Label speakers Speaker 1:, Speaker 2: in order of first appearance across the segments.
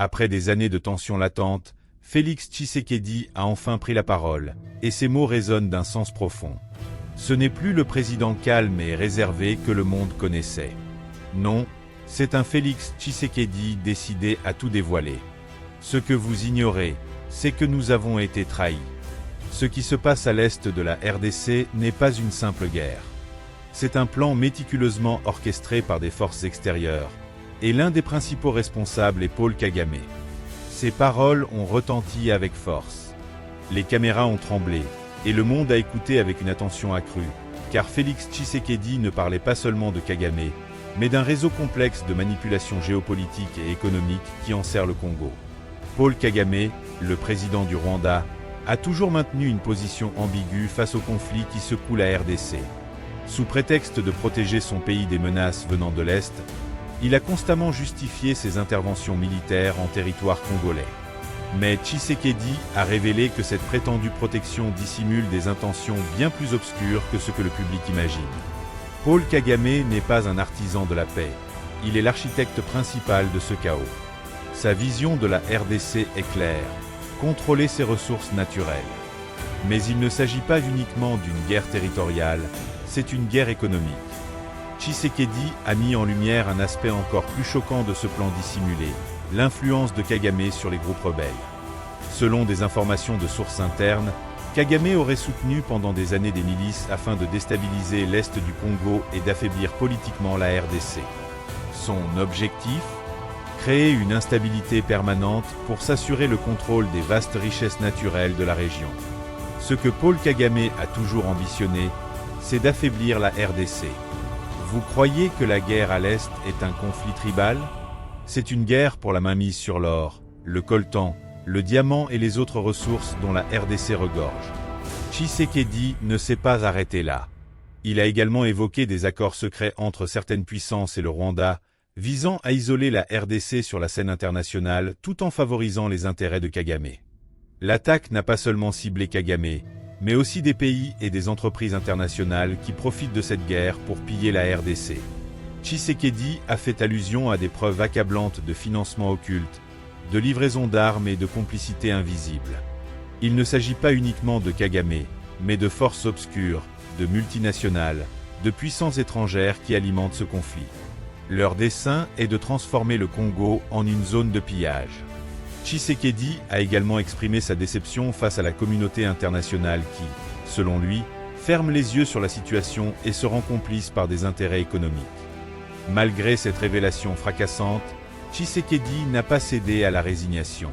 Speaker 1: Après des années de tensions latentes, Félix Tshisekedi a enfin pris la parole, et ses mots résonnent d'un sens profond. Ce n'est plus le président calme et réservé que le monde connaissait. Non, c'est un Félix Tshisekedi décidé à tout dévoiler. Ce que vous ignorez, c'est que nous avons été trahis. Ce qui se passe à l'est de la RDC n'est pas une simple guerre. C'est un plan méticuleusement orchestré par des forces extérieures, et l'un des principaux responsables est Paul Kagame. Ces paroles ont retenti avec force. Les caméras ont tremblé, et le monde a écouté avec une attention accrue, car Félix Tshisekedi ne parlait pas seulement de Kagame, mais d'un réseau complexe de manipulation géopolitique et économique qui enserre le Congo. Paul Kagame, le président du Rwanda, a toujours maintenu une position ambiguë face au conflit qui secoue la RDC. Sous prétexte de protéger son pays des menaces venant de l'Est, il a constamment justifié ses interventions militaires en territoire congolais. Mais Tshisekedi a révélé que cette prétendue protection dissimule des intentions bien plus obscures que ce que le public imagine. Paul Kagame n'est pas un artisan de la paix, il est l'architecte principal de ce chaos. Sa vision de la RDC est claire, contrôler ses ressources naturelles. Mais il ne s'agit pas uniquement d'une guerre territoriale, c'est une guerre économique. Tshisekedi a mis en lumière un aspect encore plus choquant de ce plan dissimulé, l'influence de Kagame sur les groupes rebelles. Selon des informations de sources internes, Kagame aurait soutenu pendant des années des milices afin de déstabiliser l'Est du Congo et d'affaiblir politiquement la RDC. Son objectif ? Créer une instabilité permanente pour s'assurer le contrôle des vastes richesses naturelles de la région. Ce que Paul Kagame a toujours ambitionné, c'est d'affaiblir la RDC. Vous croyez que la guerre à l'Est est un conflit tribal ? C'est une guerre pour la mainmise sur l'or, le coltan, le diamant et les autres ressources dont la RDC regorge. Tshisekedi ne s'est pas arrêté là. Il a également évoqué des accords secrets entre certaines puissances et le Rwanda, visant à isoler la RDC sur la scène internationale tout en favorisant les intérêts de Kagame. L'attaque n'a pas seulement ciblé Kagame, mais aussi des pays et des entreprises internationales qui profitent de cette guerre pour piller la RDC. Tshisekedi a fait allusion à des preuves accablantes de financement occulte, de livraison d'armes et de complicité invisible. Il ne s'agit pas uniquement de Kagame, mais de forces obscures, de multinationales, de puissances étrangères qui alimentent ce conflit. Leur dessein est de transformer le Congo en une zone de pillage. Tshisekedi a également exprimé sa déception face à la communauté internationale qui, selon lui, ferme les yeux sur la situation et se rend complice par des intérêts économiques. Malgré cette révélation fracassante, Tshisekedi n'a pas cédé à la résignation.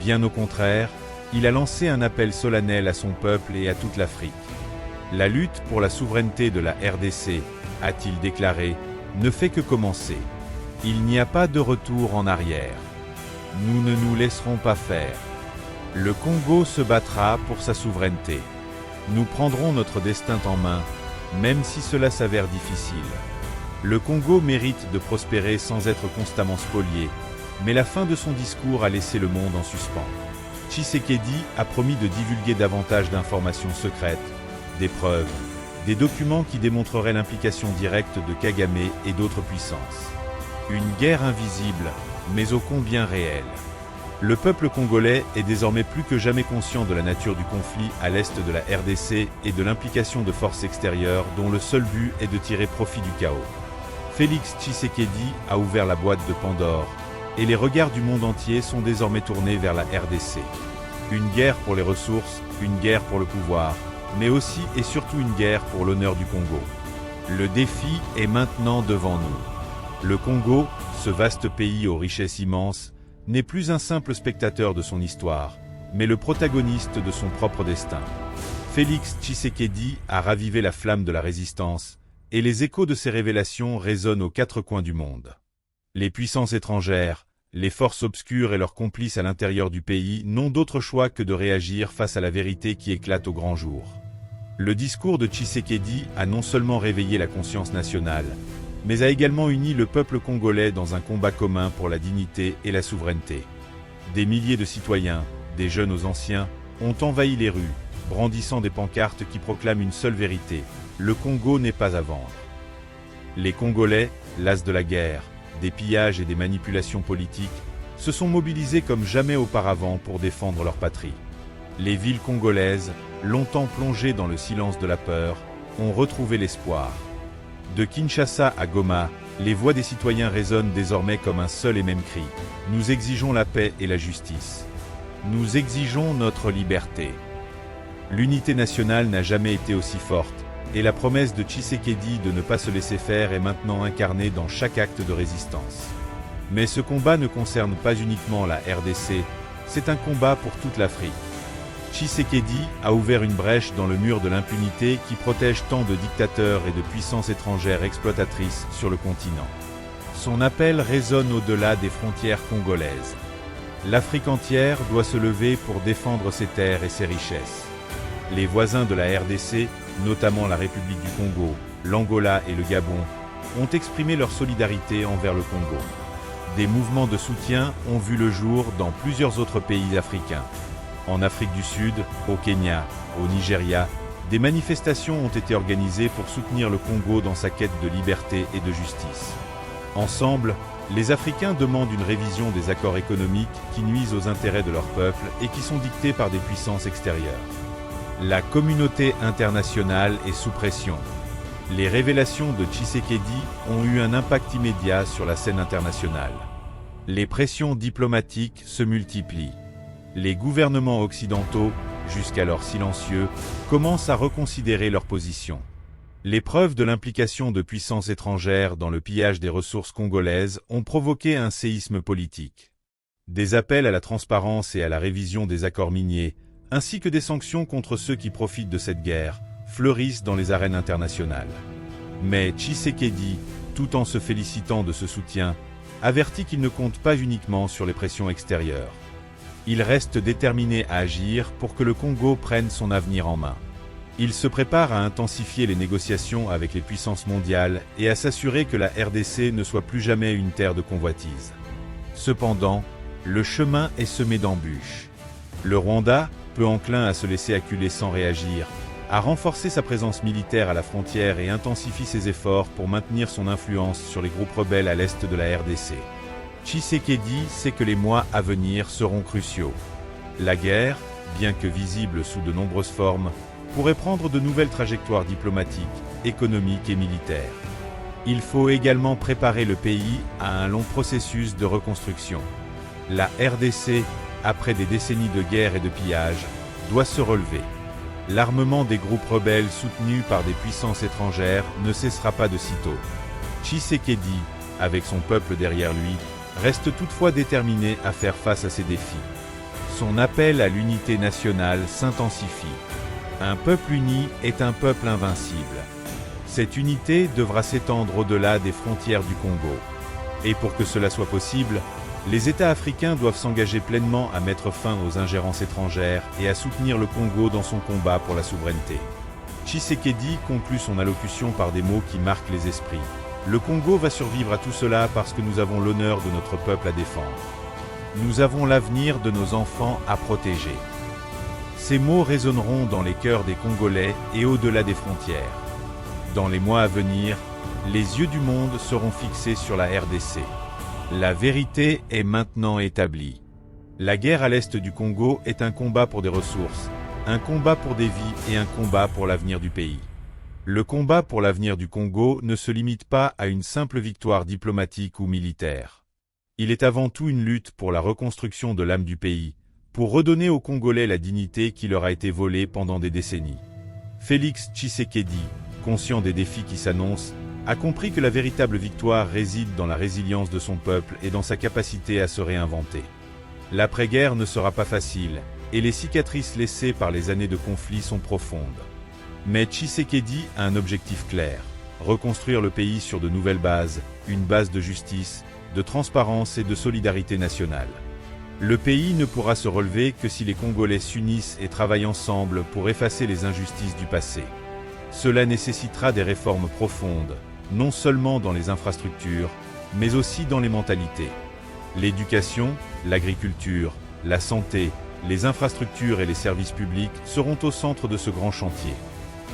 Speaker 1: Bien au contraire, il a lancé un appel solennel à son peuple et à toute l'Afrique. La lutte pour la souveraineté de la RDC, a-t-il déclaré, ne fait que commencer. Il n'y a pas de retour en arrière. Nous ne nous laisserons pas faire. Le Congo se battra pour sa souveraineté. Nous prendrons notre destin en main, même si cela s'avère difficile. Le Congo mérite de prospérer sans être constamment spolié, mais la fin de son discours a laissé le monde en suspens. Tshisekedi a promis de divulguer davantage d'informations secrètes, des preuves, des documents qui démontreraient l'implication directe de Kagame et d'autres puissances. Une guerre invisible, mais ô combien réelle. Le peuple congolais est désormais plus que jamais conscient de la nature du conflit à l'est de la RDC et de l'implication de forces extérieures dont le seul but est de tirer profit du chaos. Félix Tshisekedi a ouvert la boîte de Pandore, et les regards du monde entier sont désormais tournés vers la RDC. Une guerre pour les ressources, une guerre pour le pouvoir, mais aussi et surtout une guerre pour l'honneur du Congo. Le défi est maintenant devant nous. Le Congo, ce vaste pays aux richesses immenses, n'est plus un simple spectateur de son histoire, mais le protagoniste de son propre destin. Félix Tshisekedi a ravivé la flamme de la résistance, et les échos de ses révélations résonnent aux quatre coins du monde. Les puissances étrangères, les forces obscures et leurs complices à l'intérieur du pays n'ont d'autre choix que de réagir face à la vérité qui éclate au grand jour. Le discours de Tshisekedi a non seulement réveillé la conscience nationale, mais a également uni le peuple congolais dans un combat commun pour la dignité et la souveraineté. Des milliers de citoyens, des jeunes aux anciens, ont envahi les rues, brandissant des pancartes qui proclament une seule vérité: le Congo n'est pas à vendre. Les Congolais, las de la guerre, des pillages et des manipulations politiques, se sont mobilisés comme jamais auparavant pour défendre leur patrie. Les villes congolaises, longtemps plongées dans le silence de la peur, ont retrouvé l'espoir. De Kinshasa à Goma, les voix des citoyens résonnent désormais comme un seul et même cri. Nous exigeons la paix et la justice. Nous exigeons notre liberté. L'unité nationale n'a jamais été aussi forte, et la promesse de Tshisekedi de ne pas se laisser faire est maintenant incarnée dans chaque acte de résistance. Mais ce combat ne concerne pas uniquement la RDC, c'est un combat pour toute l'Afrique. Tshisekedi a ouvert une brèche dans le mur de l'impunité qui protège tant de dictateurs et de puissances étrangères exploitatrices sur le continent. Son appel résonne au-delà des frontières congolaises. L'Afrique entière doit se lever pour défendre ses terres et ses richesses. Les voisins de la RDC, notamment la République du Congo, l'Angola et le Gabon, ont exprimé leur solidarité envers le Congo. Des mouvements de soutien ont vu le jour dans plusieurs autres pays africains. En Afrique du Sud, au Kenya, au Nigeria, des manifestations ont été organisées pour soutenir le Congo dans sa quête de liberté et de justice. Ensemble, les Africains demandent une révision des accords économiques qui nuisent aux intérêts de leur peuple et qui sont dictés par des puissances extérieures. La communauté internationale est sous pression. Les révélations de Tshisekedi ont eu un impact immédiat sur la scène internationale. Les pressions diplomatiques se multiplient. Les gouvernements occidentaux, jusqu'alors silencieux, commencent à reconsidérer leur position. Les preuves de l'implication de puissances étrangères dans le pillage des ressources congolaises ont provoqué un séisme politique. Des appels à la transparence et à la révision des accords miniers, ainsi que des sanctions contre ceux qui profitent de cette guerre, fleurissent dans les arènes internationales. Mais Tshisekedi, tout en se félicitant de ce soutien, avertit qu'il ne compte pas uniquement sur les pressions extérieures. Il reste déterminé à agir pour que le Congo prenne son avenir en main. Il se prépare à intensifier les négociations avec les puissances mondiales et à s'assurer que la RDC ne soit plus jamais une terre de convoitise. Cependant, le chemin est semé d'embûches. Le Rwanda, peu enclin à se laisser acculer sans réagir, a renforcé sa présence militaire à la frontière et intensifie ses efforts pour maintenir son influence sur les groupes rebelles à l'est de la RDC. Tshisekedi sait que les mois à venir seront cruciaux. La guerre, bien que visible sous de nombreuses formes, pourrait prendre de nouvelles trajectoires diplomatiques, économiques et militaires. Il faut également préparer le pays à un long processus de reconstruction. La RDC, après des décennies de guerre et de pillage, doit se relever. L'armement des groupes rebelles soutenus par des puissances étrangères ne cessera pas de sitôt. Tshisekedi, avec son peuple derrière lui, reste toutefois déterminé à faire face à ces défis. Son appel à l'unité nationale s'intensifie. Un peuple uni est un peuple invincible. Cette unité devra s'étendre au-delà des frontières du Congo. Et pour que cela soit possible, les États africains doivent s'engager pleinement à mettre fin aux ingérences étrangères et à soutenir le Congo dans son combat pour la souveraineté. Tshisekedi conclut son allocution par des mots qui marquent les esprits. Le Congo va survivre à tout cela parce que nous avons l'honneur de notre peuple à défendre. Nous avons l'avenir de nos enfants à protéger. Ces mots résonneront dans les cœurs des Congolais et au-delà des frontières. Dans les mois à venir, les yeux du monde seront fixés sur la RDC. La vérité est maintenant établie. La guerre à l'est du Congo est un combat pour des ressources, un combat pour des vies et un combat pour l'avenir du pays. Le combat pour l'avenir du Congo ne se limite pas à une simple victoire diplomatique ou militaire. Il est avant tout une lutte pour la reconstruction de l'âme du pays, pour redonner aux Congolais la dignité qui leur a été volée pendant des décennies. Félix Tshisekedi, conscient des défis qui s'annoncent, a compris que la véritable victoire réside dans la résilience de son peuple et dans sa capacité à se réinventer. L'après-guerre ne sera pas facile, et les cicatrices laissées par les années de conflit sont profondes. Mais Tshisekedi a un objectif clair, reconstruire le pays sur de nouvelles bases, une base de justice, de transparence et de solidarité nationale. Le pays ne pourra se relever que si les Congolais s'unissent et travaillent ensemble pour effacer les injustices du passé. Cela nécessitera des réformes profondes, non seulement dans les infrastructures, mais aussi dans les mentalités. L'éducation, l'agriculture, la santé, les infrastructures et les services publics seront au centre de ce grand chantier.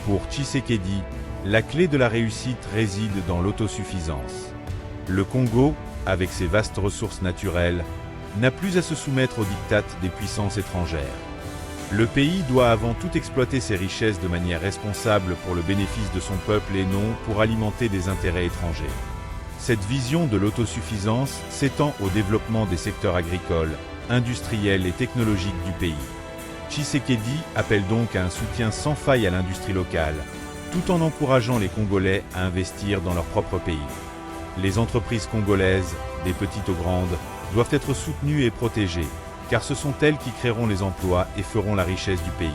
Speaker 1: Pour Tshisekedi, la clé de la réussite réside dans l'autosuffisance. Le Congo, avec ses vastes ressources naturelles, n'a plus à se soumettre aux diktats des puissances étrangères. Le pays doit avant tout exploiter ses richesses de manière responsable pour le bénéfice de son peuple et non pour alimenter des intérêts étrangers. Cette vision de l'autosuffisance s'étend au développement des secteurs agricoles, industriels et technologiques du pays. Tshisekedi appelle donc à un soutien sans faille à l'industrie locale, tout en encourageant les Congolais à investir dans leur propre pays. Les entreprises congolaises, des petites aux grandes, doivent être soutenues et protégées, car ce sont elles qui créeront les emplois et feront la richesse du pays.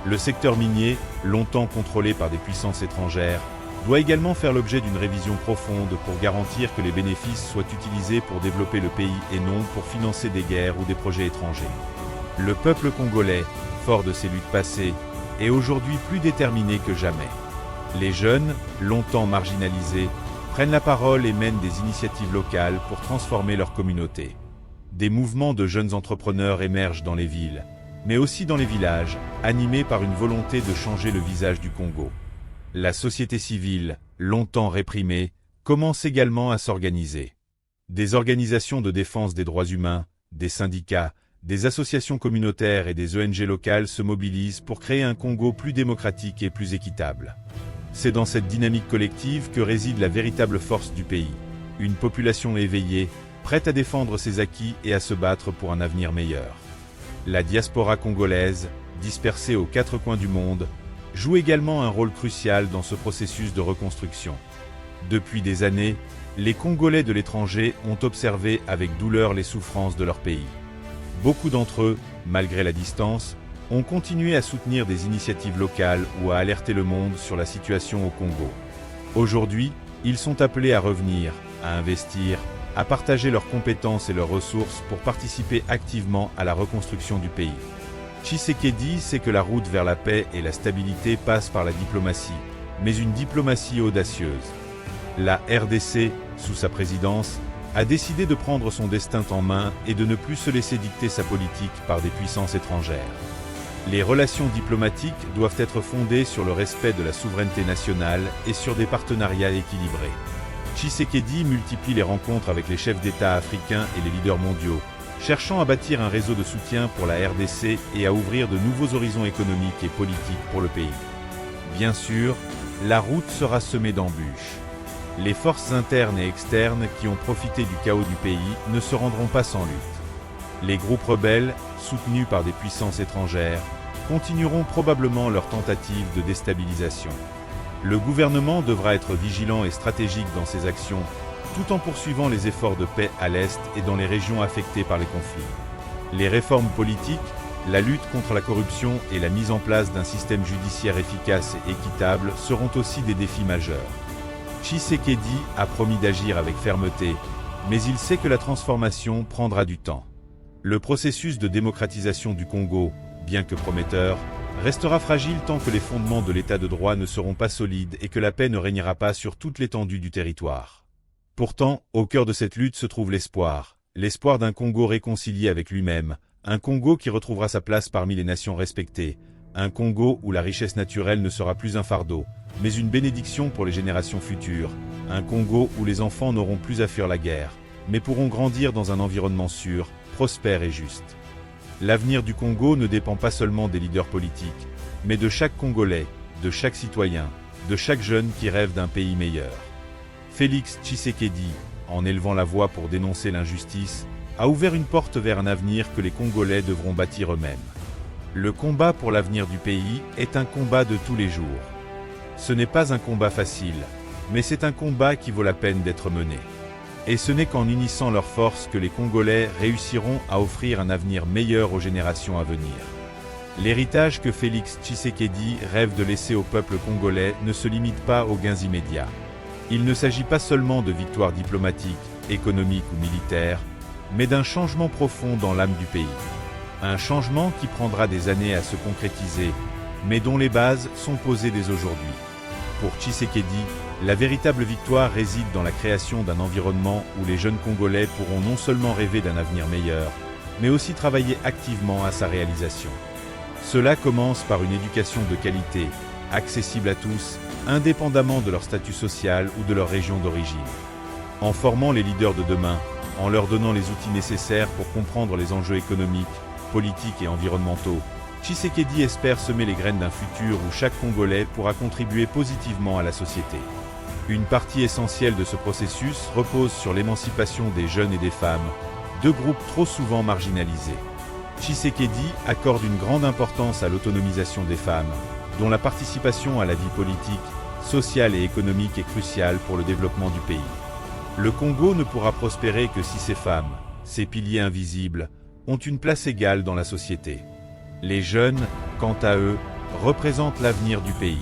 Speaker 1: Le secteur minier, longtemps contrôlé par des puissances étrangères, doit également faire l'objet d'une révision profonde pour garantir que les bénéfices soient utilisés pour développer le pays et non pour financer des guerres ou des projets étrangers. Le peuple congolais, fort de ses luttes passées, est aujourd'hui plus déterminé que jamais. Les jeunes, longtemps marginalisés, prennent la parole et mènent des initiatives locales pour transformer leur communauté. Des mouvements de jeunes entrepreneurs émergent dans les villes, mais aussi dans les villages, animés par une volonté de changer le visage du Congo. La société civile, longtemps réprimée, commence également à s'organiser. Des organisations de défense des droits humains, des syndicats, des associations communautaires et des ONG locales se mobilisent pour créer un Congo plus démocratique et plus équitable. C'est dans cette dynamique collective que réside la véritable force du pays. Une population éveillée, prête à défendre ses acquis et à se battre pour un avenir meilleur. La diaspora congolaise, dispersée aux quatre coins du monde, joue également un rôle crucial dans ce processus de reconstruction. Depuis des années, les Congolais de l'étranger ont observé avec douleur les souffrances de leur pays. Beaucoup d'entre eux, malgré la distance, ont continué à soutenir des initiatives locales ou à alerter le monde sur la situation au Congo. Aujourd'hui, ils sont appelés à revenir, à investir, à partager leurs compétences et leurs ressources pour participer activement à la reconstruction du pays. Tshisekedi sait que la route vers la paix et la stabilité passe par la diplomatie, mais une diplomatie audacieuse. La RDC, sous sa présidence, a décidé de prendre son destin en main et de ne plus se laisser dicter sa politique par des puissances étrangères. Les relations diplomatiques doivent être fondées sur le respect de la souveraineté nationale et sur des partenariats équilibrés. Tshisekedi multiplie les rencontres avec les chefs d'État africains et les leaders mondiaux, cherchant à bâtir un réseau de soutien pour la RDC et à ouvrir de nouveaux horizons économiques et politiques pour le pays. Bien sûr, la route sera semée d'embûches. Les forces internes et externes qui ont profité du chaos du pays ne se rendront pas sans lutte. Les groupes rebelles, soutenus par des puissances étrangères, continueront probablement leurs tentatives de déstabilisation. Le gouvernement devra être vigilant et stratégique dans ses actions, tout en poursuivant les efforts de paix à l'Est et dans les régions affectées par les conflits. Les réformes politiques, la lutte contre la corruption et la mise en place d'un système judiciaire efficace et équitable seront aussi des défis majeurs. Tshisekedi a promis d'agir avec fermeté, mais il sait que la transformation prendra du temps. Le processus de démocratisation du Congo, bien que prometteur, restera fragile tant que les fondements de l'état de droit ne seront pas solides et que la paix ne régnera pas sur toute l'étendue du territoire. Pourtant, au cœur de cette lutte se trouve l'espoir d'un Congo réconcilié avec lui-même, un Congo qui retrouvera sa place parmi les nations respectées, un Congo où la richesse naturelle ne sera plus un fardeau, mais une bénédiction pour les générations futures, un Congo où les enfants n'auront plus à fuir la guerre, mais pourront grandir dans un environnement sûr, prospère et juste. L'avenir du Congo ne dépend pas seulement des leaders politiques, mais de chaque Congolais, de chaque citoyen, de chaque jeune qui rêve d'un pays meilleur. Félix Tshisekedi, en élevant la voix pour dénoncer l'injustice, a ouvert une porte vers un avenir que les Congolais devront bâtir eux-mêmes. Le combat pour l'avenir du pays est un combat de tous les jours. Ce n'est pas un combat facile, mais c'est un combat qui vaut la peine d'être mené. Et ce n'est qu'en unissant leurs forces que les Congolais réussiront à offrir un avenir meilleur aux générations à venir. L'héritage que Félix Tshisekedi rêve de laisser au peuple congolais ne se limite pas aux gains immédiats. Il ne s'agit pas seulement de victoires diplomatiques, économiques ou militaires, mais d'un changement profond dans l'âme du pays. Un changement qui prendra des années à se concrétiser, mais dont les bases sont posées dès aujourd'hui. Pour Tshisekedi, la véritable victoire réside dans la création d'un environnement où les jeunes Congolais pourront non seulement rêver d'un avenir meilleur, mais aussi travailler activement à sa réalisation. Cela commence par une éducation de qualité, accessible à tous, indépendamment de leur statut social ou de leur région d'origine. En formant les leaders de demain, en leur donnant les outils nécessaires pour comprendre les enjeux économiques, politiques et environnementaux. Tshisekedi espère semer les graines d'un futur où chaque Congolais pourra contribuer positivement à la société. Une partie essentielle de ce processus repose sur l'émancipation des jeunes et des femmes, deux groupes trop souvent marginalisés. Tshisekedi accorde une grande importance à l'autonomisation des femmes, dont la participation à la vie politique, sociale et économique est cruciale pour le développement du pays. Le Congo ne pourra prospérer que si ces femmes, ces piliers invisibles, ont une place égale dans la société. Les jeunes, quant à eux, représentent l'avenir du pays.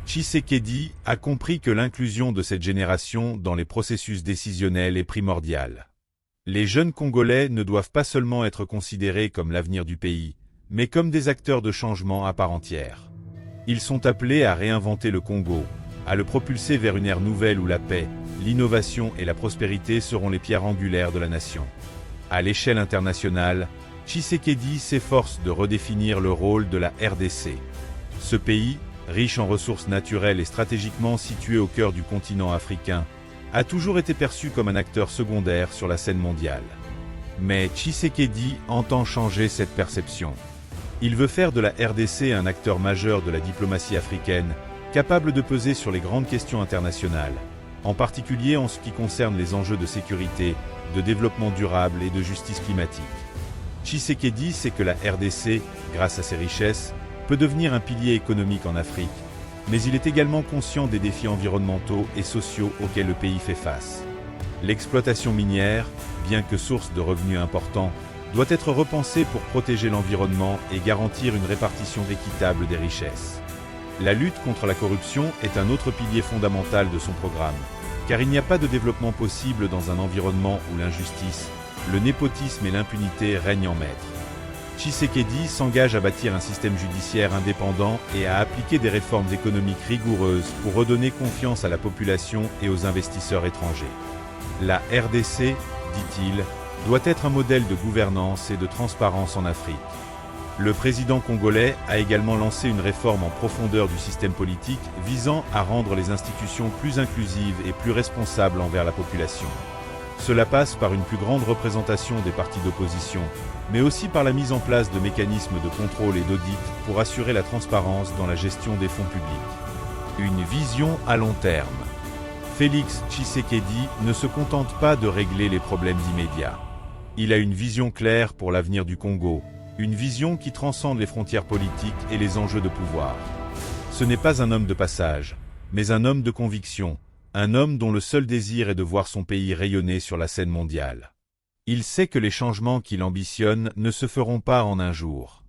Speaker 1: Tshisekedi a compris que l'inclusion de cette génération dans les processus décisionnels est primordiale. Les jeunes Congolais ne doivent pas seulement être considérés comme l'avenir du pays, mais comme des acteurs de changement à part entière. Ils sont appelés à réinventer le Congo, à le propulser vers une ère nouvelle où la paix, l'innovation et la prospérité seront les pierres angulaires de la nation. À l'échelle internationale, Tshisekedi s'efforce de redéfinir le rôle de la RDC. Ce pays, riche en ressources naturelles et stratégiquement situé au cœur du continent africain, a toujours été perçu comme un acteur secondaire sur la scène mondiale. Mais Tshisekedi entend changer cette perception. Il veut faire de la RDC un acteur majeur de la diplomatie africaine, capable de peser sur les grandes questions internationales, en particulier en ce qui concerne les enjeux de sécurité, de développement durable et de justice climatique. Tshisekedi sait que la RDC, grâce à ses richesses, peut devenir un pilier économique en Afrique, mais il est également conscient des défis environnementaux et sociaux auxquels le pays fait face. L'exploitation minière, bien que source de revenus importants, doit être repensée pour protéger l'environnement et garantir une répartition équitable des richesses. La lutte contre la corruption est un autre pilier fondamental de son programme, car il n'y a pas de développement possible dans un environnement où l'injustice, le népotisme et l'impunité règnent en maître. Tshisekedi s'engage à bâtir un système judiciaire indépendant et à appliquer des réformes économiques rigoureuses pour redonner confiance à la population et aux investisseurs étrangers. La RDC, dit-il, doit être un modèle de gouvernance et de transparence en Afrique. Le président congolais a également lancé une réforme en profondeur du système politique visant à rendre les institutions plus inclusives et plus responsables envers la population. Cela passe par une plus grande représentation des partis d'opposition, mais aussi par la mise en place de mécanismes de contrôle et d'audit pour assurer la transparence dans la gestion des fonds publics. Une vision à long terme. Félix Tshisekedi ne se contente pas de régler les problèmes immédiats. Il a une vision claire pour l'avenir du Congo, une vision qui transcende les frontières politiques et les enjeux de pouvoir. Ce n'est pas un homme de passage, mais un homme de conviction, un homme dont le seul désir est de voir son pays rayonner sur la scène mondiale. Il sait que les changements qu'il ambitionne ne se feront pas en un jour.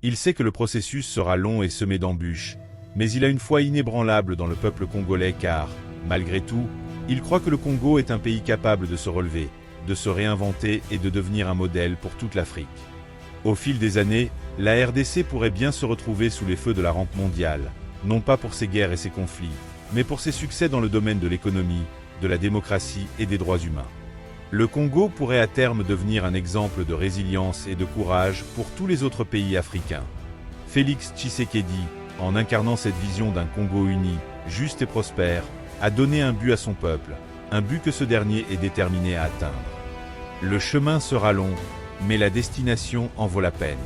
Speaker 1: Il sait que le processus sera long et semé d'embûches, mais il a une foi inébranlable dans le peuple congolais car, malgré tout, il croit que le Congo est un pays capable de se relever, de se réinventer et de devenir un modèle pour toute l'Afrique. Au fil des années, la RDC pourrait bien se retrouver sous les feux de la rampe mondiale, non pas pour ses guerres et ses conflits, mais pour ses succès dans le domaine de l'économie, de la démocratie et des droits humains. Le Congo pourrait à terme devenir un exemple de résilience et de courage pour tous les autres pays africains. Félix Tshisekedi, en incarnant cette vision d'un Congo uni, juste et prospère, a donné un but à son peuple, un but que ce dernier est déterminé à atteindre. Le chemin sera long, mais la destination en vaut la peine.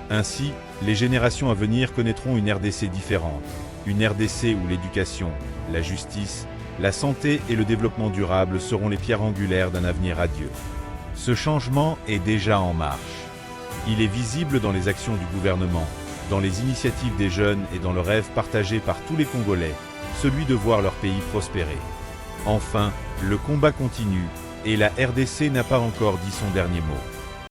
Speaker 1: Ainsi, les générations à venir connaîtront une RDC différente, une RDC où l'éducation, la justice, la santé et le développement durable seront les pierres angulaires d'un avenir radieux. Ce changement est déjà en marche. Il est visible dans les actions du gouvernement, dans les initiatives des jeunes et dans le rêve partagé par tous les Congolais, celui de voir leur pays prospérer. Enfin, le combat continue, et la RDC n'a pas encore dit son dernier mot.